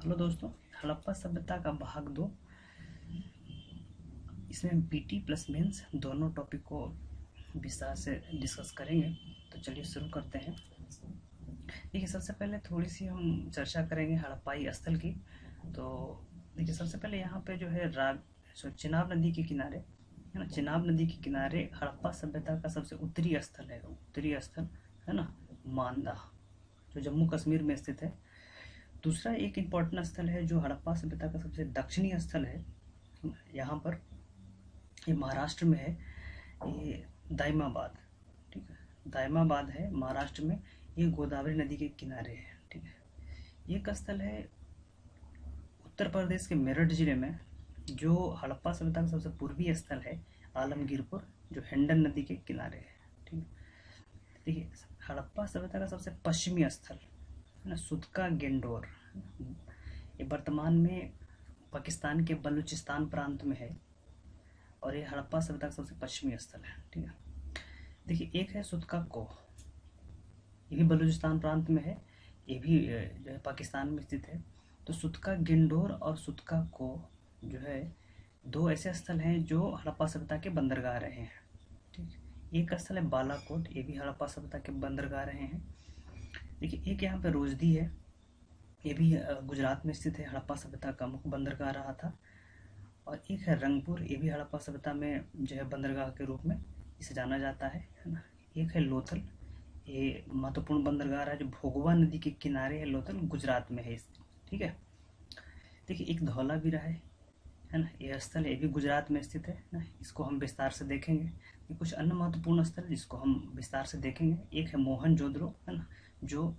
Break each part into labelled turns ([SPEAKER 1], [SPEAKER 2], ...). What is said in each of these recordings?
[SPEAKER 1] Hello दोस्तों, हड़प्पा सभ्यता का भाग 2। इसमें हम पीटी प्लस मेंस दोनों टॉपिक को विस्तार से डिस्कस करेंगे। तो चलिए शुरू करते हैं। देखिए, सबसे पहले थोड़ी सी हम चर्चा करेंगे हड़प्पाई स्थल की। तो देखिए, सबसे पहले यहाँ पे जो है चिनाब नदी के किनारे है ना, चिनाब नदी के किनारे हड़प्पा सभ्यता का सबसे उत्तरी स्थल है ना, मांदा, जो जम्मू कश्मीर में स्थित है। दूसरा एक इम्पोर्टेंट स्थल है जो हड़प्पा सभ्यता का सबसे दक्षिणी स्थल है, यहाँ पर, ये महाराष्ट्र में है, ये दाइमाबाद। ठीक है, दाइमाबाद है महाराष्ट्र में, ये गोदावरी नदी के किनारे है। ठीक है, ये एक स्थल है उत्तर प्रदेश के मेरठ जिले में, जो हड़प्पा सभ्यता का सबसे पूर्वी स्थल है, आलमगीरपुर, जो हिंडन नदी के किनारे है। ठीक है, देखिए, हड़प्पा सभ्यता का सबसे पश्चिमी स्थल है ना, सुदका गेंडोर। ये वर्तमान में पाकिस्तान के बलूचिस्तान प्रांत में है और ये हड़प्पा सभ्यता का सबसे पश्चिमी स्थल है। ठीक है, देखिए, एक है सुदका कोह, ये भी बलूचिस्तान प्रांत में है, ये भी जो है पाकिस्तान में स्थित है। तो सुदका गेंडोर और सुदका कोह जो है दो ऐसे स्थल हैं जो हड़प्पा सभ्यता के बंदरगाह रहे हैं। ठीक है, एक स्थल है बालाकोट, ये भी हड़प्पा सभ्यता के बंदरगाह रहे हैं। देखिए, एक यहाँ पे रोजदी है, ये भी गुजरात में स्थित है, हड़प्पा सभ्यता का मुख्य बंदरगाह रहा था। और एक है रंगपुर, ये भी हड़प्पा सभ्यता में जो है बंदरगाह के रूप में इसे जाना जाता है ना। एक है लोथल, ये महत्वपूर्ण बंदरगाह है जो भोगवा नदी के किनारे है, लोथल गुजरात में है। ठीक है, देखिए, एक धौलावीरा है ना, ये स्थल ये भी गुजरात में स्थित है ना, इसको हम विस्तार से देखेंगे। ये कुछ अन्य महत्वपूर्ण स्थल जिसको हम विस्तार से देखेंगे, एक है मोहनजोदड़ो है ना, जो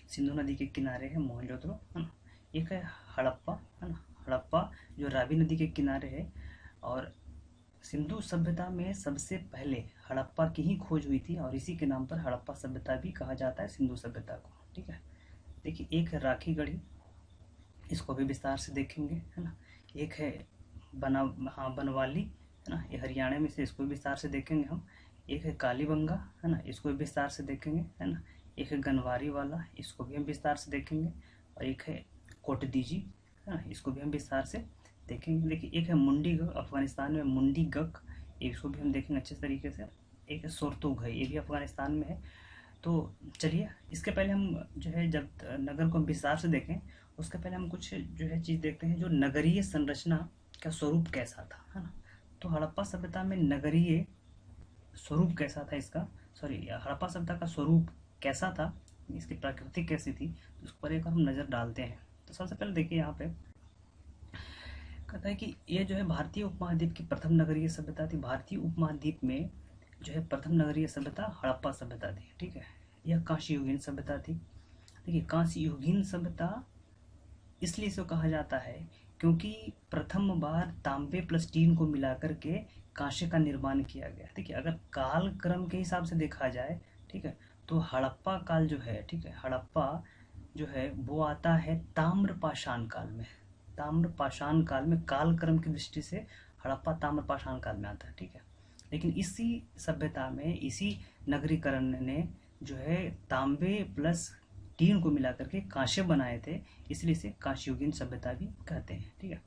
[SPEAKER 1] सिंधु नदी के किनारे है, मोहनजोदड़ो है ना। एक है हड़प्पा है ना, हड़प्पा जो रावी नदी के किनारे है। और सिंधु सभ्यता में सबसे पहले हड़प्पा की ही खोज हुई थी और इसी के नाम पर हड़प्पा सभ्यता भी कहा जाता है सिंधु सभ्यता को। ठीक है, देखिए, एक है राखी गढ़ी, इसको भी विस्तार से देखेंगे है ना। एक है बनवाली है ना, ये हरियाणा में से, इसको भी विस्तार से देखेंगे हम। एक है कालीबंगा है ना, इसको भी विस्तार से देखेंगे है ना। एक है गनवारी वाला, इसको भी हम विस्तार से देखेंगे। और एक है कोटदीजी है ना, इसको भी हम विस्तार से देखेंगे। देखिए, एक है मुंडी गक, अफगानिस्तान में मुंडी गक, इसको भी हम देखेंगे अच्छे तरीके से। एक है सोरतुग है, ये भी अफगानिस्तान में है। तो चलिए, इसके पहले हम जो है जब नगर को हम विस्तार से देखें, उसके पहले हम कुछ जो है चीज़ देखते हैं, जो नगरीय संरचना का स्वरूप कैसा था है ना। तो हड़प्पा सभ्यता में नगरीय स्वरूप कैसा था इसका, सॉरी, हड़प्पा सभ्यता का स्वरूप कैसा था, इसकी प्रकृति कैसी थी, तो उस पर एक हम नज़र डालते हैं। तो सबसे पहले देखिए, यहाँ पे कहता है कि ये जो है भारतीय उपमहाद्वीप की प्रथम नगरीय सभ्यता थी। भारतीय उपमहाद्वीप में जो है प्रथम नगरीय सभ्यता हड़प्पा सभ्यता थी। ठीक है, यह कांस्य युगीन सभ्यता थी। देखिए, कांस्य युगीन सभ्यता इसलिए इसे कहा जाता है क्योंकि प्रथम बार तांबे प्लस टीन को मिलाकर के कांस्य का निर्माण किया गया। ठीक है, अगर काल क्रम के हिसाब से देखा जाए, ठीक है, तो हड़प्पा काल जो है, ठीक है, हड़प्पा जो है वो आता है ताम्र पाषाण काल में। ताम्र पाषाण काल में काल क्रम की दृष्टि से हड़प्पा ताम्र पाषाण काल में आता है। ठीक है, लेकिन इसी सभ्यता में, इसी नगरीकरण ने जो है तांबे प्लस टीन को मिलाकर के कांस्य बनाए थे, इसलिए इसे कांस्ययुगीन सभ्यता भी कहते हैं। ठीक है,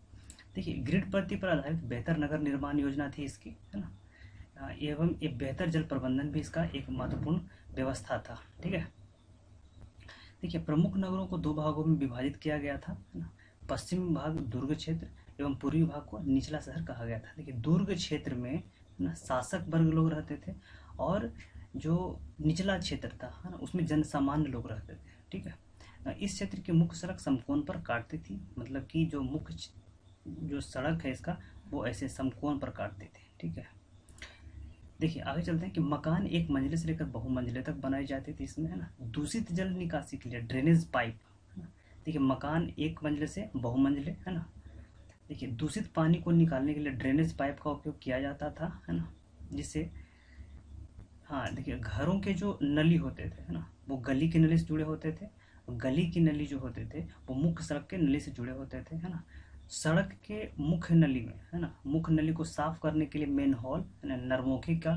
[SPEAKER 1] देखिए, ग्रिड पद्धति पर आधारित बेहतर नगर निर्माण योजना थी इसकी है ना, एवं एक बेहतर जल प्रबंधन भी इसका एक महत्वपूर्ण व्यवस्था था। ठीक है, देखिए, प्रमुख नगरों को दो भागों में विभाजित किया गया था है ना। पश्चिमी भाग दुर्ग क्षेत्र एवं पूर्वी भाग को निचला शहर कहा गया था। देखिए, दुर्ग क्षेत्र में ना शासक वर्ग लोग रहते थे और जो निचला क्षेत्र था है ना, उसमें जन सामान्य लोग रहते थे। ठीक है, इस क्षेत्र की मुख्य सड़क समकोण पर काटती थी, मतलब कि जो मुख्य जो सड़क है इसका, वो ऐसे समकोण पर काटती थी। ठीक है, देखिए, आगे चलते हैं कि मकान एक मंजिले से लेकर बहुमंजिले तक बनाई जाती थी इसमें है ना। दूषित जल निकासी के लिए ड्रेनेज पाइप है ना। देखिए, मकान एक मंजिले से बहुमंजिले है ना। देखिए, दूषित पानी को निकालने के लिए ड्रेनेज पाइप का उपयोग किया जाता था है ना, जिससे, हाँ, देखिए, घरों के जो नली होते थे है ना, वो गली की नली से जुड़े होते थे। गली की नली जो होते थे वो मुख्य सड़क के नली से जुड़े होते थे है ना। सड़क के मुख्य नली में है ना, मुख्य नली को साफ करने के लिए मेन हॉल है ना, नरमोखी का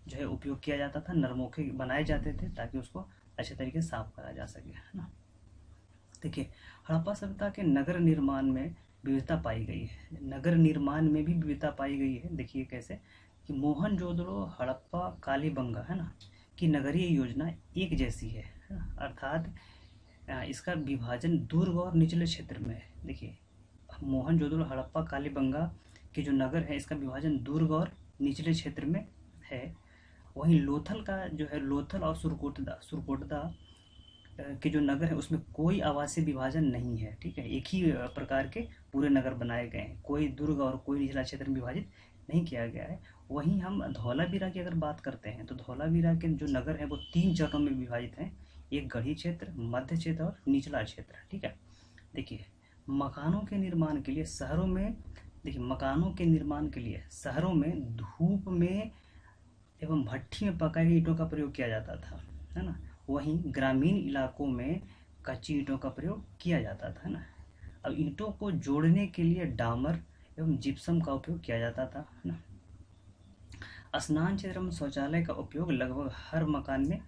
[SPEAKER 1] जो है उपयोग किया जाता था। नरमोखी बनाए जाते थे ताकि उसको अच्छे तरीके से साफ करा जा सके है ना। देखिए, हड़प्पा सभ्यता के नगर निर्माण में विविधता पाई गई है। नगर निर्माण में भी विविधता पाई गई है। देखिए कैसे कि मोहनजोदड़ो, हड़प्पा, कालीबंगा है ना की नगरीय योजना एक जैसी है ना? अर्थात इसका विभाजन दुर्ग और निचले क्षेत्र में है। देखिए, मोहनजोदड़ो, हड़प्पा, कालीबंगा के जो नगर है इसका विभाजन दुर्ग और निचले क्षेत्र में है। वहीं लोथल का जो है, लोथल और सुरकोटदा सुरकोटदा के जो नगर है उसमें कोई आवासीय विभाजन नहीं है। ठीक है, एक ही प्रकार के पूरे नगर बनाए गए हैं, कोई दुर्ग और कोई निचला क्षेत्र में विभाजित नहीं किया गया है। वहीं हम धौलावीरा की अगर बात करते हैं तो धौलावीरा के जो नगर है वो 3 चरणों में विभाजित हैं, एक गढ़ी क्षेत्र, मध्य क्षेत्र और निचला क्षेत्र। ठीक है, देखिए मकानों के निर्माण के लिए शहरों में, देखिए मकानों के निर्माण के लिए शहरों में धूप में एवं भट्ठी में पकाई गई ईंटों का प्रयोग किया जाता था, है ना। वहीं ग्रामीण इलाकों में कच्ची ईंटों का प्रयोग किया जाता था, है ना। अब ईंटों को जोड़ने के लिए डामर एवं जिप्सम का उपयोग किया जाता था, है ना। स्नान क्षेत्र में शौचालय का उपयोग लगभग हर मकान में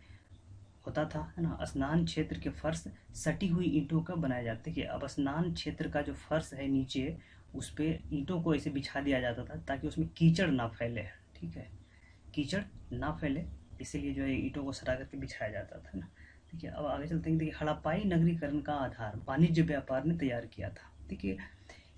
[SPEAKER 1] होता था, है ना। स्नान क्षेत्र के फर्श सटी हुई ईंटों का बनाया जाता है कि अब स्नान क्षेत्र का जो फर्श है नीचे उस पे ईंटों को ऐसे बिछा दिया जाता था ताकि उसमें कीचड़ ना फैले। ठीक है, कीचड़ ना फैले इसीलिए जो है ईंटों को सटा करके बिछाया जाता था ना। ठीक है, अब आगे चलते हैं। देखिए, हड़प्पाई नगरीकरण का आधार वाणिज्य व्यापार ने तैयार किया था। देखिए,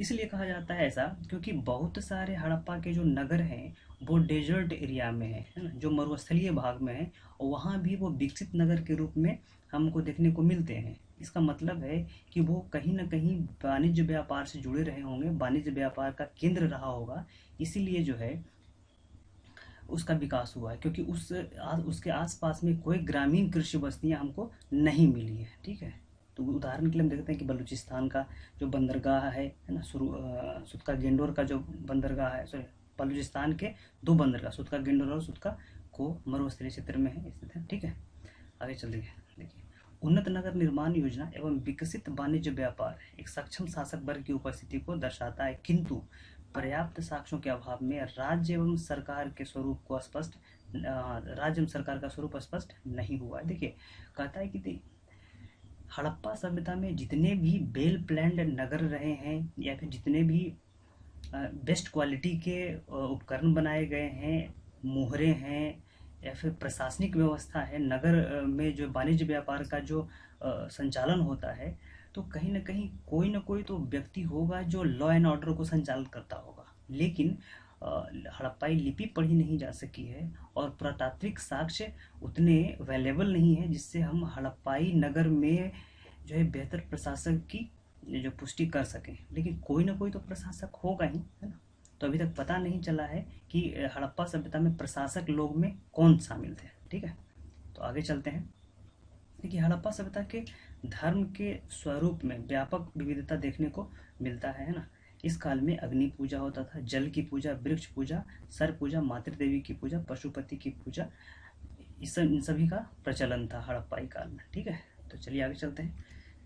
[SPEAKER 1] इसलिए कहा जाता है ऐसा क्योंकि बहुत सारे हड़प्पा के जो नगर हैं वो डेजर्ट एरिया में है ना, जो मरुस्थलीय भाग में है, और वहाँ भी वो विकसित नगर के रूप में हमको देखने को मिलते हैं। इसका मतलब है कि वो कहीं ना कहीं वाणिज्य व्यापार से जुड़े रहे होंगे, वाणिज्य व्यापार का केंद्र रहा होगा, इसीलिए जो है उसका विकास हुआ है। क्योंकि उसके आसपास में कोई ग्रामीण कृषि बस्तियां हमको नहीं मिली है। ठीक है, तो उदाहरण के लिए हम देखते हैं कि बलूचिस्तान का जो बंदरगाह है ना, सुतका गेंडोर का जो बंदरगाह है, सॉरी, बलूचिस्तान के 2 बंदरगाह सुतका गेंडोर और सुतका को मरुस्थलीय क्षेत्र में है स्थित है। ठीक है, आगे चलिए। देखिए, उन्नत नगर निर्माण योजना एवं विकसित वाणिज्य व्यापार एक सक्षम शासक वर्ग की उपस्थिति को दर्शाता है, किंतु पर्याप्त साक्ष्यों के अभाव में राज्य एवं सरकार के स्वरूप को स्पष्ट राज्य एवं सरकार का स्वरूप स्पष्ट नहीं हुआ है। देखिए, कहता है कि हड़प्पा सभ्यता में जितने भी वेल प्लान्ड नगर रहे हैं या फिर जितने भी बेस्ट क्वालिटी के उपकरण बनाए गए हैं, मोहरे हैं या फिर प्रशासनिक व्यवस्था है, नगर में जो वाणिज्य व्यापार का जो संचालन होता है, तो कहीं ना कोई तो व्यक्ति होगा जो लॉ एंड ऑर्डर को संचालित करता होगा। लेकिन हड़प्पाई लिपि पढ़ी नहीं जा सकी है और पुरातात्विक साक्ष्य उतने अवेलेबल नहीं है जिससे हम हड़प्पाई नगर में जो है बेहतर प्रशासक की जो पुष्टि कर सकें। लेकिन कोई ना कोई तो प्रशासक होगा ही, है ना। तो अभी तक पता नहीं चला है कि हड़प्पा सभ्यता में प्रशासक लोग में कौन शामिल थे। ठीक है, तो आगे चलते हैं। देखिए, हड़प्पा सभ्यता के धर्म के स्वरूप में व्यापक विविधता देखने को मिलता है ना। इस काल में अग्नि पूजा होता था, जल की पूजा, वृक्ष पूजा, सर पूजा, मातृदेवी की पूजा, पशुपति की पूजा, इन सभी का प्रचलन था हड़प्पाई काल में। ठीक है, तो चलिए आगे चलते हैं।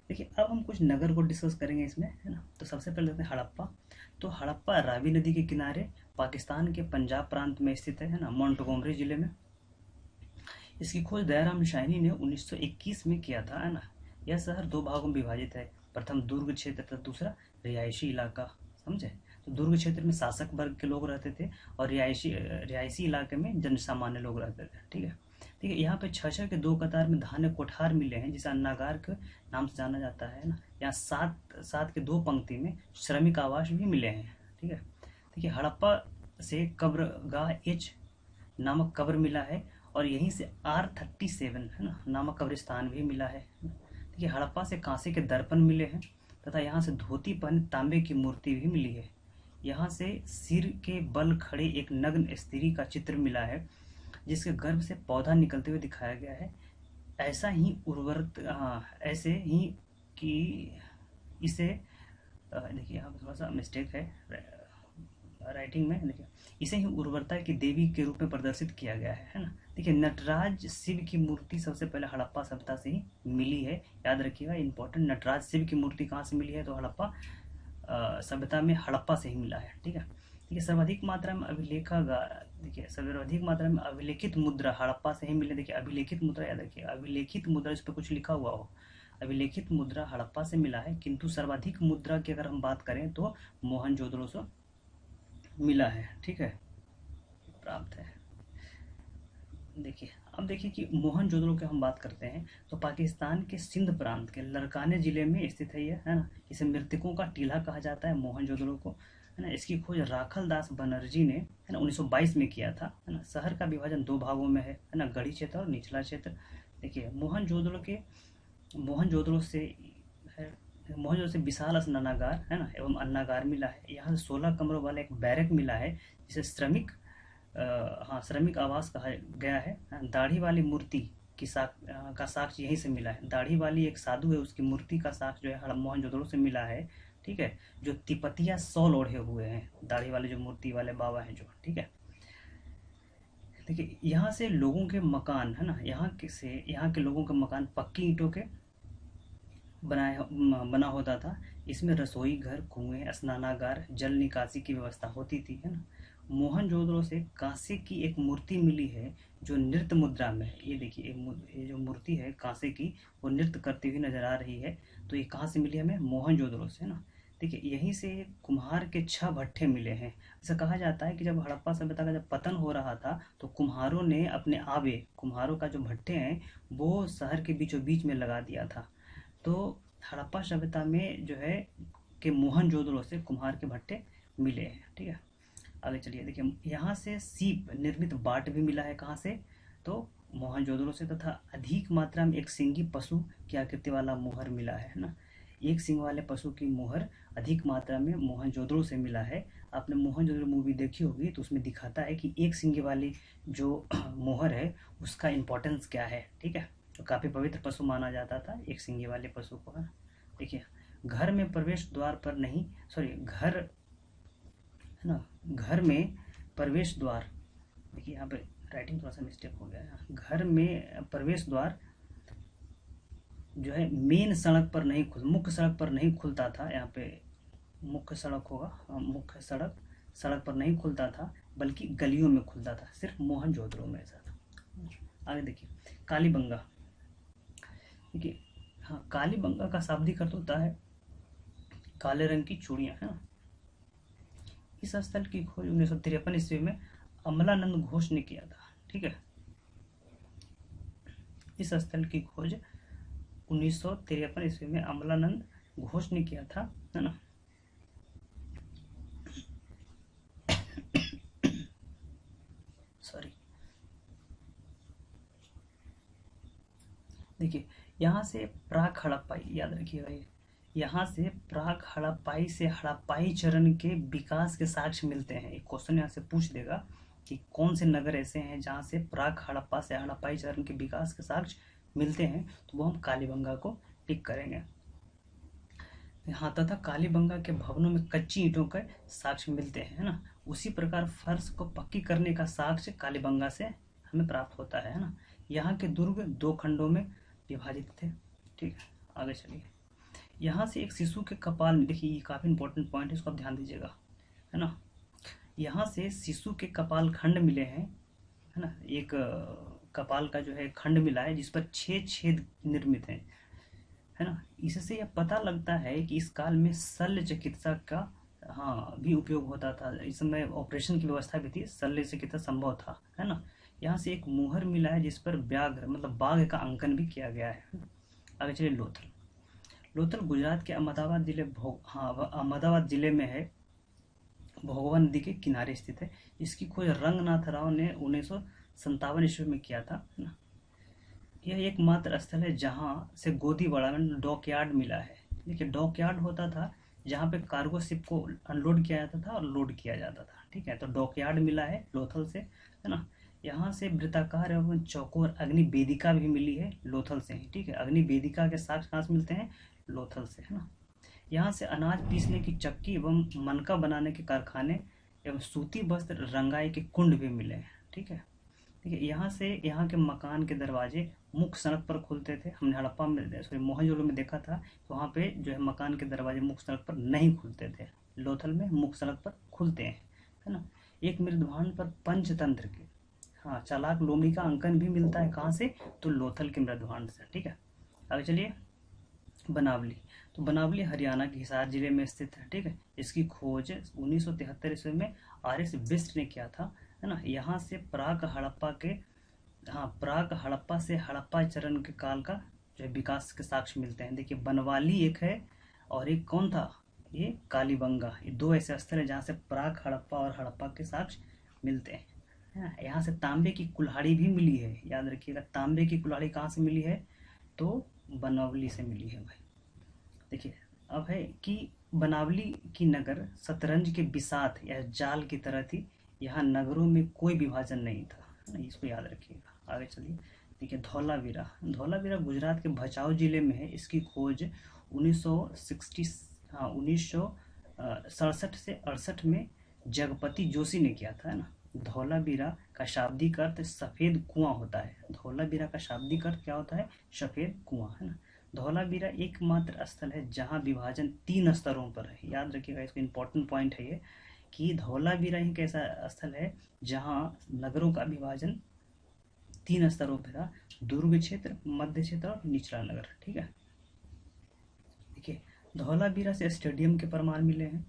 [SPEAKER 1] देखिए, अब हम कुछ नगर को डिस्कस करेंगे इसमें, है ना। तो सबसे पहले देखते हैं हड़प्पा। तो हड़प्पा रावी नदी के किनारे पाकिस्तान के पंजाब प्रांत में स्थित है ना, मोंटगोमरी जिले में। इसकी खोज दयाराम शाइनी ने 1921 में किया था, है ना। यह शहर 2 भागों में विभाजित है, प्रथम दुर्ग क्षेत्र तथा दूसरा रिहायशी इलाका। समझे, तो दुर्ग क्षेत्र में शासक वर्ग के लोग रहते थे और रिहायशी इलाके में जन सामान्य लोग रहते थे। ठीक है, ठीक है। यहाँ पे 6 के 2 कतार में धान्य कोठार मिले हैं जिसे अन्नागार के नाम से जाना जाता है ना। यहाँ 7 के 2 पंक्ति में श्रमिक आवास भी मिले हैं। ठीक है, देखिए, हड़प्पा से कब्रगाह एच नामक कब्र मिला है और यहीं से R37 है ना नामक कब्रिस्तान भी मिला है। देखिए, हड़प्पा से कांसे के दर्पण मिले हैं तथा यहाँ से धोती पहने तांबे की मूर्ति भी मिली है। यहाँ से सिर के बल खड़े एक नग्न स्त्री का चित्र मिला है जिसके गर्भ से पौधा निकलते हुए दिखाया गया है। ऐसा ही ऐसे ही कि इसे देखिए, यहाँ पर थोड़ा सा मिस्टेक है राइटिंग में। देखिए, इसे ही उर्वरता की देवी के रूप में प्रदर्शित किया गया है ना। देखिए, नटराज शिव की मूर्ति सबसे पहले हड़प्पा सभ्यता से ही मिली है, याद रखिएगा, इंपॉर्टेंट। नटराज शिव की मूर्ति कहाँ से मिली है, तो हड़प्पा सभ्यता में हड़प्पा से ही मिला है। ठीक है, देखिए, सर्वाधिक मात्रा में अभिलेखित मुद्रा हड़प्पा से ही मिले। देखिए, अभिलेखित मुद्रा याद रखिए, अभिलेखित मुद्रा इस पर कुछ लिखा हुआ हो, अभिलेखित मुद्रा हड़प्पा से मिला है, किंतु सर्वाधिक मुद्रा की अगर हम बात करें तो मोहनजोदड़ो से मिला है। ठीक है, प्राप्त है। देखिए, अब देखिए कि मोहनजोदड़ो की हम बात करते हैं तो पाकिस्तान के सिंध प्रांत के लरकाने जिले में स्थित है ये, है ना। इसे मृतकों का टीला कहा जाता है मोहनजोदड़ो को, है ना। इसकी खोज राखल दास बनर्जी ने, है ना, 1922 में किया था, है ना। शहर का विभाजन 2 भागों में है ना, गढ़ी क्षेत्र और निचला क्षेत्र। देखिए, मोहनजोदड़ो से है, मोहनजोदड़ो से विशाल स्नानागार, है ना, एवं अन्नागार मिला है। यहाँ से 16 कमरों वाला एक बैरक मिला है, जिसे श्रमिक आवास कहा गया है। दाढ़ी वाली मूर्ति का साक्ष्य यहीं से मिला है। दाढ़ी वाली एक साधु है, उसकी मूर्ति का साक्ष्य जो है मोहनजोदड़ो से मिला है। ठीक है, जो तिपतिया शॉल ओढ़े हुए हैं, दाढ़ी वाले जो मूर्ति वाले बाबा हैं जो, ठीक है। देखिए, यहाँ से लोगों के मकान, है ना, यहाँ के लोगों के मकान पक्की ईंटों के बना होता था। इसमें रसोई घर, कुएं, स्नानागार, जल निकासी की व्यवस्था होती थी, है ना। मोहनजोदड़ो से कांसे की एक मूर्ति मिली है जो नृत्य मुद्रा में है। ये देखिए, ये जो मूर्ति है कांसे की, वो नृत्य करती हुई नजर आ रही है। तो ये कहाँ से मिली हमें? मोहनजोदड़ो से, है ना। देखिए, यहीं से कुम्हार के 6 भट्ठे मिले हैं। ऐसा कहा जाता है कि जब हड़प्पा सभ्यता का जब पतन हो रहा था तो कुम्हारों ने अपने कुम्हारों का जो भट्ठे हैं वो शहर के बीचों बीच में लगा दिया था। तो हड़प्पा सभ्यता में जो है कि मोहनजोदड़ो से कुम्हार के भट्टे मिले हैं। ठीक है, आगे चलिए। देखिए, यहाँ से सीप निर्मित बाट भी मिला है, कहाँ से? तो मोहनजोदड़ो से। तथा अधिक मात्रा में एक सिंगी पशु की आकृति वाला मोहर मिला है ना। एक सिंग वाले पशु की मोहर अधिक मात्रा में मोहनजोदड़ो से मिला है। आपने मोहनजोदड़ो मूवी देखी होगी तो उसमें दिखाता है कि एक सिंगे वाली जो मोहर है उसका इम्पोर्टेंस क्या है। ठीक है, तो काफ़ी पवित्र पशु माना जाता था एक सिंगे वाले पशु को, है। देखिए, घर में प्रवेश द्वार पर नहीं, सॉरी, घर, है ना, घर में प्रवेश द्वार, देखिए यहाँ पे राइटिंग थोड़ा सा मिस्टेक हो गया है। घर में प्रवेश द्वार जो है मेन सड़क पर नहीं मुख्य सड़क पर नहीं खुलता था। यहाँ पे मुख्य सड़क होगा, मुख्य सड़क पर नहीं खुलता था, बल्कि गलियों में खुलता था। सिर्फ मोहनजोदड़ो में ऐसा था। आगे देखिए, कालीबंगा। देखिए, हाँ, कालीबंगा का शाब्दिक अर्थ होता है काले रंग की चूड़ियाँ, है ना। इस स्थल की खोज 1953 ईस्वी में अमलानंद घोष ने किया था। ठीक है, इस स्थल की खोज 1953 ईस्वी में अमलानंद घोष ने किया था, है ना। सॉरी, देखिए, यहाँ से प्राक हड़प्पाई, याद रखिएगा ये, यहाँ से प्राक हड़प्पाई से हड़प्पाई चरण के विकास के साक्ष्य मिलते हैं। एक क्वेश्चन यहाँ से पूछ देगा कि कौन से नगर ऐसे हैं जहाँ से प्राक हड़प्पा से हड़प्पाई चरण के विकास के साक्ष्य मिलते हैं, तो वो हम कालीबंगा को टिक करेंगे। हाँ, तथा कालीबंगा के भवनों में कच्ची ईंटों के साक्ष्य मिलते हैं, है ना। उसी प्रकार फर्श को पक्की करने का साक्ष्य कालीबंगा से हमें प्राप्त होता है ना। यहाँ के दुर्ग 2 खंडों में विभाजित थे। ठीक है, आगे चलिए। यहाँ से एक शिशु के कपाल में, देखिए ये काफ़ी इंपॉर्टेंट पॉइंट है, इसको आप ध्यान दीजिएगा, है ना। यहाँ से शिशु के कपाल खंड मिले हैं, है ना। एक कपाल का जो है खंड मिला है जिस पर 6 छेद निर्मित हैं, है ना। इससे यह पता लगता है कि इस काल में शल्य चिकित्सा का भी उपयोग होता था। इस समय ऑपरेशन की व्यवस्था भी थी, शल्य चिकित्सा संभव था, है ना। यहाँ से एक मुहर मिला है जिस पर व्याघ्र मतलब बाघ का अंकन भी किया गया है। आगे चलिए, लोथल गुजरात के अहमदाबाद जिले में है, भोगवा नदी के किनारे स्थित है। इसकी खोज रंगनाथ राव ने 1957 ईस्वी में किया था, है ना। यह एकमात्र स्थल है जहाँ से गोदीवाड़ा में डॉकयार्ड मिला है। देखिए, डॉकयार्ड होता था जहाँ पे कार्गो शिप को अनलोड किया जाता था और लोड किया जाता था। ठीक है, तो डॉकयार्ड मिला है लोथल से, है ना। यहाँ से वृत्ताकार एवं चौकोर अग्नि वेदिका भी मिली है लोथल से ही। ठीक है, अग्नि वेदिका के साक्ष्य कहाँ से मिलते हैं? लोथल से, है ना। यहाँ से अनाज पीसने की चक्की एवं मनका बनाने के कारखाने एवं सूती वस्त्र रंगाई के कुंड भी मिले हैं। ठीक है, देखिए, यहाँ से यहाँ के मकान के दरवाजे मुख्य सड़क पर खुलते थे। हमने हड़प्पा में, सॉरी, मोहनजोदड़ो में देखा था, तो वहाँ पे जो है मकान के दरवाजे मुख्य सड़क पर नहीं खुलते थे। लोथल में मुख्य सड़क पर खुलते हैं, है ना। एक मृदभांड पर पंचतंत्र के, हाँ, चालाक लोमड़ी का अंकन भी मिलता है, कहाँ से? तो लोथल के मृदभांड से। ठीक है, आगे चलिए। बनावली। तो बनावली हरियाणा के हिसार जिले में स्थित है, ठीक है। इसकी खोज 1973 ईस्वी में आर.एस. बिष्ट ने किया था, है ना। यहाँ से प्राक हड़प्पा के, हाँ, प्राक हड़प्पा से हड़प्पा चरण के काल का जो है विकास के साक्ष्य मिलते हैं। देखिए बनवाली एक है और एक कौन था, ये कालीबंगा। ये दो ऐसे स्थल है जहाँ से प्राक हड़प्पा और हड़प्पा के साक्ष्य मिलते हैं, है ना। यहाँ से तांबे की कुल्हाड़ी भी मिली है, याद रखिएगा। तांबे की कुल्हाड़ी कहाँ से मिली है, तो बनवली से मिली है भाई। देखिए अब है कि बनावली की नगर शतरंज के बिसात या जाल की तरह थी। यहाँ नगरों में कोई विभाजन नहीं था, है ना, इसको याद रखिएगा। आगे चलिए। देखिए धौलावीरा। धौलावीरा गुजरात के भचाऊ जिले में है। इसकी खोज 1960, हाँ, 1967 से 68 में जगपति जोशी ने किया था, है ना। धौलावीरा का शाब्दिक अर्थ सफेद कुआं होता है। धौलावीरा का शाब्दिक अर्थ क्या होता है, सफेद कुआं, है ना। धौलावीरा एकमात्र स्थल है जहां विभाजन 3 स्तरों पर है। याद रखिएगा, इसको इंपॉर्टेंट पॉइंट है ये, कि धौलावीरा ही कैसा स्थल है जहां नगरों का विभाजन 3 स्तरों पर था, दुर्ग क्षेत्र, मध्य क्षेत्र और निचला नगर, ठीक है। देखिए धौलावीरा से स्टेडियम के प्रमाण मिले हैं।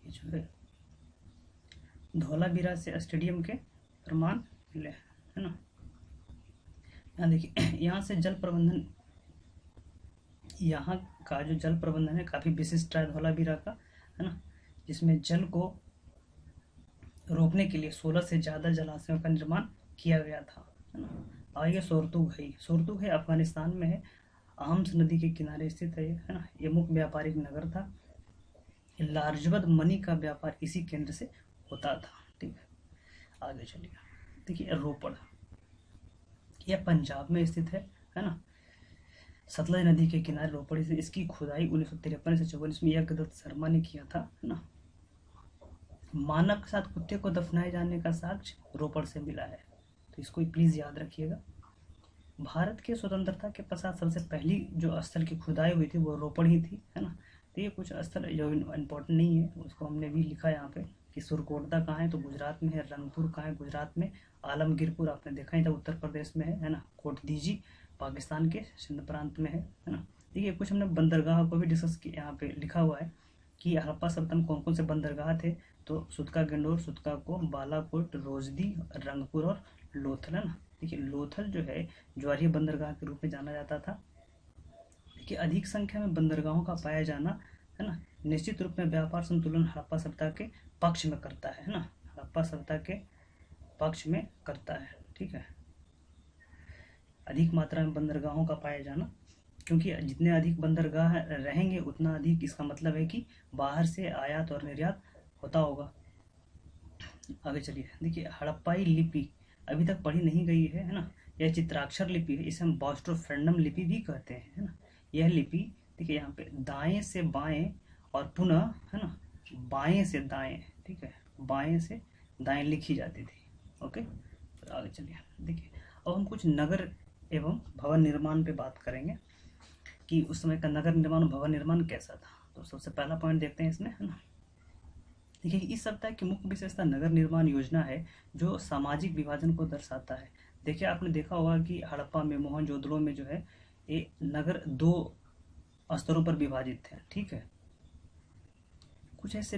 [SPEAKER 1] ये जो है धौलावीरा से स्टेडियम के प्रमाण मिले हैं, है ना। यहाँ देखिए यहाँ से जल प्रबंधन, यहाँ का जो जल प्रबंधन है काफ़ी विशिष्ट है धौलावीरा का, है ना। जिसमें जल को रोकने के लिए 16 से ज़्यादा जलाशयों का निर्माण किया गया था, है ना। आइए सोरतुग है। सोरतुग है अफगानिस्तान में है, आहम्स नदी के किनारे स्थित है ये, है ना। ये मुख्य व्यापारिक नगर था। लार्जवद मनी का व्यापार इसी केंद्र से होता था, ठीक है। आगे चलिए। देखिए रोपड़, यह पंजाब में स्थित है ना। सतलज नदी के किनारे रोपड़ से इसकी खुदाई 1953 से 1944 में यज्ञदत्त शर्मा ने किया था, है ना। मानव के साथ कुत्ते को दफनाए जाने का साक्ष्य रोपड़ से मिला है, तो इसको प्लीज याद रखिएगा। भारत के स्वतंत्रता के पश्चात सबसे पहली जो स्थल की खुदाई हुई थी वो रोपड़ ही थी, है ना। तो ये कुछ स्थल जो इम्पोर्टेंट नहीं है उसको हमने भी लिखा यहाँ पे, कि सुरकोटदा कहाँ है, तो गुजरात में है। रंगपुर कहाँ है, गुजरात में। आलमगीरपुर आपने देखा ही था, उत्तर प्रदेश में है ना। कोटदीजी पाकिस्तान के सिंध प्रांत में है ना। देखिए कुछ हमने बंदरगाह को भी डिस्कस किया, यहाँ पे लिखा हुआ है कि हड़प्पा सल्तनत में कौन कौन से बंदरगाह थे, तो सुतका गंडोर, सुतका को, बालाकोट, रोजदी, रंगपुर और लोथल, है ना। देखिए लोथल जो है ज्वारीय बंदरगाह के रूप में जाना जाता था। देखिए अधिक संख्या में बंदरगाहों का पाया जाना, है ना, निश्चित रूप में व्यापार संतुलन हड़प्पा सभ्यता के पक्ष में करता है ना। हड़प्पा सभ्यता के पक्ष में करता है, ठीक है। अधिक मात्रा में बंदरगाहों का पाया जाना, क्योंकि जितने अधिक बंदरगाह रहेंगे उतना अधिक, इसका मतलब है कि बाहर से आयात और निर्यात होता होगा। आगे चलिए। देखिए हड़प्पाई लिपि अभी तक पढ़ी नहीं गई है ना। यह चित्राक्षर लिपि है, इसे हम बॉस्ट्रोफ्रेंडम लिपि भी कहते हैं, है ना। यह लिपि देखिए यहाँ पे दाएं से बाएं और पुनः, है ना, बाएं से दाएं, ठीक है, बाएं से दाएं लिखी जाती थी। ओके, तो आगे चलिए। देखिए अब हम कुछ नगर एवं भवन निर्माण पे बात करेंगे कि उस समय का नगर निर्माण और भवन निर्माण कैसा था। तो सबसे पहला पॉइंट देखते हैं इसमें, है ना। देखिए इस सप्ताह की मुख्य विशेषता नगर निर्माण योजना है जो सामाजिक विभाजन को दर्शाता है। देखिए आपने देखा होगा कि हड़प्पा में, मोहनजोदड़ो में जो है ये नगर 2 स्तरों पर विभाजित थे, ठीक है। कुछ ऐसे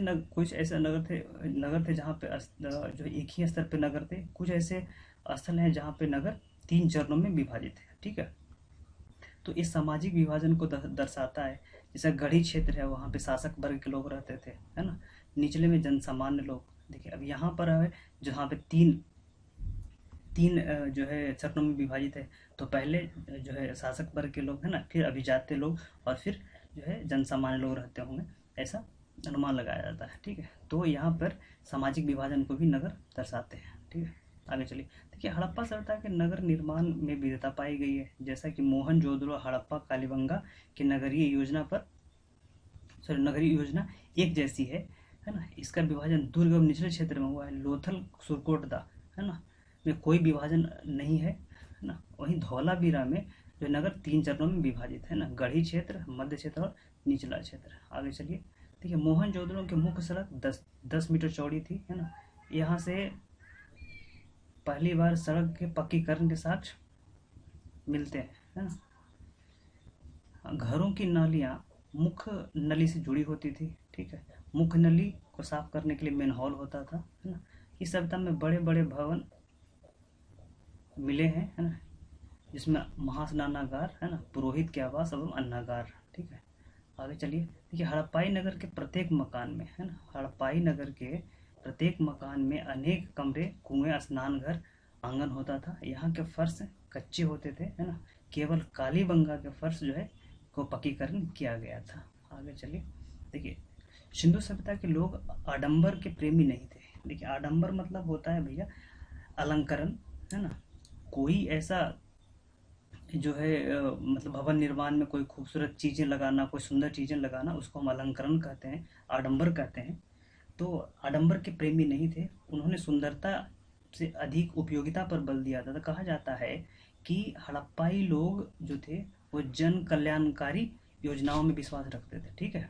[SPEAKER 1] नगर थे जहाँ पे जो एक ही स्तर पे नगर थे। कुछ ऐसे स्थल हैं जहाँ पे नगर 3 चरणों में विभाजित है, ठीक है। तो इस सामाजिक विभाजन को दर्शाता है। जैसे गढ़ी क्षेत्र है, वहाँ पे शासक वर्ग के लोग रहते थे, है ना। निचले में जनसामान्य लोग। देखिए अब यहाँ पर है जहाँ पे तीन तीन जो है चरणों में विभाजित है। तो पहले जो है शासक वर्ग के लोग, है ना, फिर अभिजात्य लोग और फिर जो है जनसामान्य लोग रहते होंगे, ऐसा अनुमान लगाया जाता है, ठीक है। तो यहाँ पर सामाजिक विभाजन को भी नगर दर्शाते हैं, ठीक है। आगे चलिए। देखिए हड़प्पा सभ्यता के नगर निर्माण में विविधता पाई गई है, जैसा कि मोहनजोदड़ो, हड़प्पा, कालीबंगा की नगरीय योजना एक जैसी है ना। इसका विभाजन दुर्ग एवं निचले क्षेत्र में हुआ है। लोथल, सुरकोटदा, है ना, में कोई विभाजन नहीं है ना। वहीं धौलावीरा में जो नगर 3 चरणों में विभाजित है ना, गढ़ी क्षेत्र, मध्य क्षेत्र और निचला क्षेत्र। आगे चलिए। देखिए मोहनजोदड़ो की मुख्य सड़क 10 मीटर चौड़ी थी, है ना। यहाँ से पहली बार सड़क के पक्कीकरण के साक्ष्य मिलते हैं, है ना। घरों की नालियाँ मुख्य नली से जुड़ी होती थी, ठीक है। मुख्य नली को साफ करने के लिए मेन हॉल होता था, है ना। इस सभ्यता में बड़े बड़े भवन मिले हैं, है ना, जिसमें महास्नानागार, है ना, पुरोहित के आवास एवं अन्नागार, ठीक है। आगे चलिए, देखिए हड़प्पाई नगर के प्रत्येक मकान में, है ना, हड़प्पाई नगर के प्रत्येक मकान में अनेक कमरे, कुएं, स्नान घर, आंगन होता था। यहाँ के फर्श कच्चे होते थे, है ना। केवल कालीबंगा के फर्श जो है को पक्कीकरण किया गया था। आगे चलिए, देखिए सिंधु सभ्यता के लोग आडंबर के प्रेमी नहीं थे। देखिए आडंबर मतलब होता है भैया अलंकरण, है ना। कोई ऐसा जो है मतलब भवन निर्माण में कोई खूबसूरत चीज़ें लगाना, कोई सुंदर चीज़ें लगाना, उसको हम अलंकरण कहते हैं, आडंबर कहते हैं। तो आडंबर के प्रेमी नहीं थे, उन्होंने सुंदरता से अधिक उपयोगिता पर बल दिया था। तो कहा जाता है कि हड़प्पाई लोग जो थे वो जन कल्याणकारी योजनाओं में विश्वास रखते थे, ठीक है।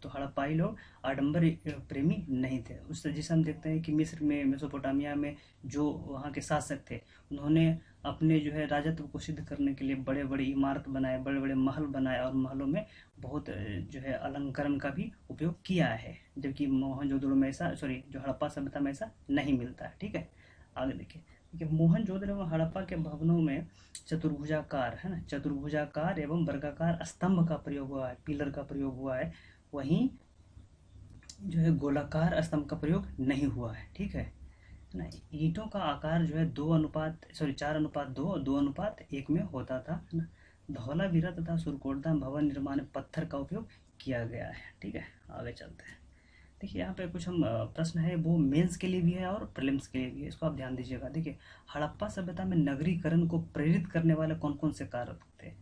[SPEAKER 1] तो हड़प्पाई लोग आडंबर प्रेमी नहीं थे। उससे जिसे हम देखते हैं कि मिस्र में, मेसोपोटामिया में जो वहाँ के शासक थे, उन्होंने अपने जो है राजत्व को सिद्ध करने के लिए बड़े बड़े इमारत बनाए, बड़े बड़े महल बनाए, और महलों में बहुत जो है अलंकरण का भी उपयोग किया है, जबकि मोहनजोदड़ो में ऐसा, सॉरी, जो हड़प्पा सभ्यता में ऐसा नहीं मिलता है, ठीक है। आगे देखिए, देखिए मोहनजोदड़ो और हड़प्पा के भवनों में चतुर्भुजाकार, है ना, चतुर्भुजाकार एवं वर्गाकार स्तंभ का प्रयोग हुआ है, पिलर का प्रयोग हुआ है। वहीं जो है गोलाकार स्तंभ का प्रयोग नहीं हुआ है, ठीक है ना। ईंटों का आकार जो है 4:2 और 2:1 में होता था, है ना। धौलावीरा तथा सुरकोटदा भवन निर्माण में पत्थर का उपयोग किया गया है, ठीक है। आगे चलते हैं, देखिए यहाँ पे कुछ हम प्रश्न है वो मेंस के लिए भी है और प्रीलिम्स के लिए भी है, इसको आप ध्यान दीजिएगा। देखिए हड़प्पा सभ्यता में नगरीकरण को प्रेरित करने वाले कौन कौन से कारक थे।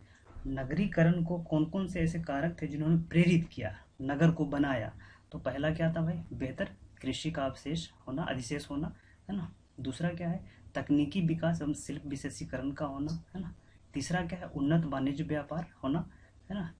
[SPEAKER 1] नगरीकरण को कौन कौन से ऐसे कारक थे जिन्होंने प्रेरित किया, नगर को बनाया। तो पहला क्या था भाई, बेहतर कृषि का अवशेष होना, अधिशेष होना, है ना। दूसरा क्या है, तकनीकी विकास एवं शिल्प विशेषीकरण का होना, है ना। तीसरा क्या है, उन्नत वाणिज्य व्यापार होना, है ना।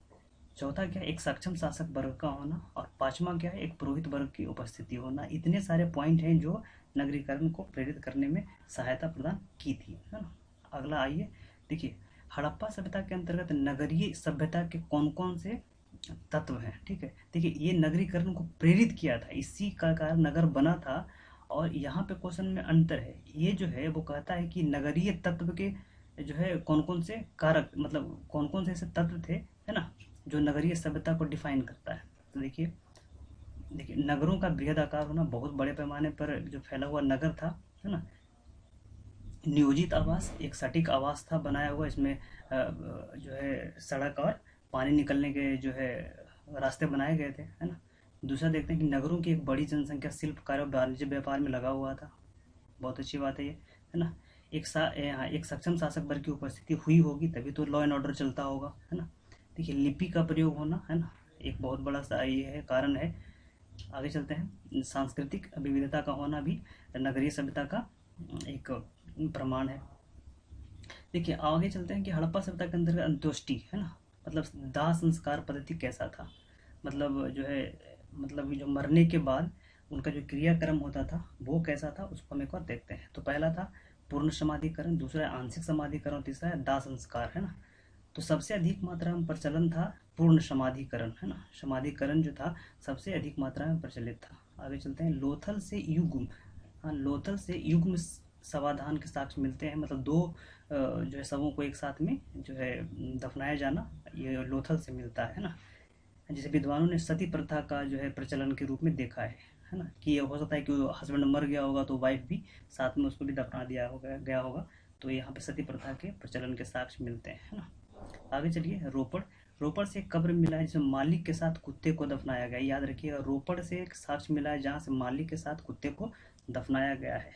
[SPEAKER 1] चौथा क्या है, एक सक्षम शासक वर्ग का होना, और पांचवा क्या है, एक पुरोहित वर्ग की उपस्थिति होना। इतने सारे पॉइंट हैं जो नगरीकरण को प्रेरित करने में सहायता प्रदान की थी, है ना। अगला आइए, देखिए हड़प्पा सभ्यता के अंतर्गत नगरीय सभ्यता के कौन कौन से तत्व हैं, ठीक है। देखिए ये नगरीकरण को प्रेरित किया था, इसी का कारण नगर बना था। और यहाँ पे क्वेश्चन में अंतर है, ये जो है वो कहता है कि नगरीय तत्व के जो है कौन कौन से कारक, मतलब कौन कौन से ऐसे तत्व थे, है ना, जो नगरीय सभ्यता को डिफाइन करता है। तो देखिए, देखिए नगरों का बृहद आकार होना, बहुत बड़े पैमाने पर जो फैला हुआ नगर था, है ना। नियोजित आवास, एक सटीक आवास था बनाया हुआ, इसमें जो है सड़क और पानी निकलने के जो है रास्ते बनाए गए थे, है ना। दूसरा देखते हैं कि नगरों की एक बड़ी जनसंख्या शिल्प कार्य और वाणिज्य व्यापार में लगा हुआ था, बहुत अच्छी बात है ये, है ना। यहाँ एक सक्षम शासक वर्ग की उपस्थिति हुई होगी, तभी तो लॉ एंड ऑर्डर चलता होगा, है ना। देखिए लिपि का प्रयोग होना, है ना, एक बहुत बड़ा सा ये है कारण है। आगे चलते हैं, सांस्कृतिक विविधता का होना भी नगरीय सभ्यता का एक प्रमाण है। देखिए आगे चलते हैं कि हड़प्पा सभ्यता के अंतर्गत अंत्येष्टि, है ना, मतलब दाह संस्कार पद्धति कैसा था, मतलब जो है, मतलब जो मरने के बाद उनका जो क्रियाक्रम होता था वो कैसा था, उसको हम एक बार देखते हैं। तो पहला था पूर्ण समाधिकरण, दूसरा है आंशिक समाधिकरण, तीसरा है दाह संस्कार, है ना। तो सबसे अधिक मात्रा में प्रचलन था पूर्ण समाधिकरण, है ना। समाधिकरण जो था सबसे अधिक मात्रा में प्रचलित था। आगे चलते हैं, लोथल से युग्म, हाँ लोथल से युग्म समाधान के साक्ष्य मिलते हैं, मतलब दो जो है शवों को एक साथ में जो है दफनाया जाना, ये लोथल से मिलता है ना। जैसे विद्वानों ने सती प्रथा का जो है प्रचलन के रूप में देखा है ना, कि ये हो सकता है कि हस्बैंड मर गया होगा तो वाइफ भी साथ में उसको भी दफना दिया होगा गया होगा। तो यहाँ पे सती प्रथा के प्रचलन के साक्ष्य मिलते हैं, है ना। आगे चलिए, रोपड़, रोपड़ से एक कब्र मिला है जिसमें मालिक के साथ कुत्ते को दफनाया गया। याद रखिएगा, रोपड़ से एक साक्ष्य मिला है जहाँ से मालिक के साथ कुत्ते को दफनाया गया है।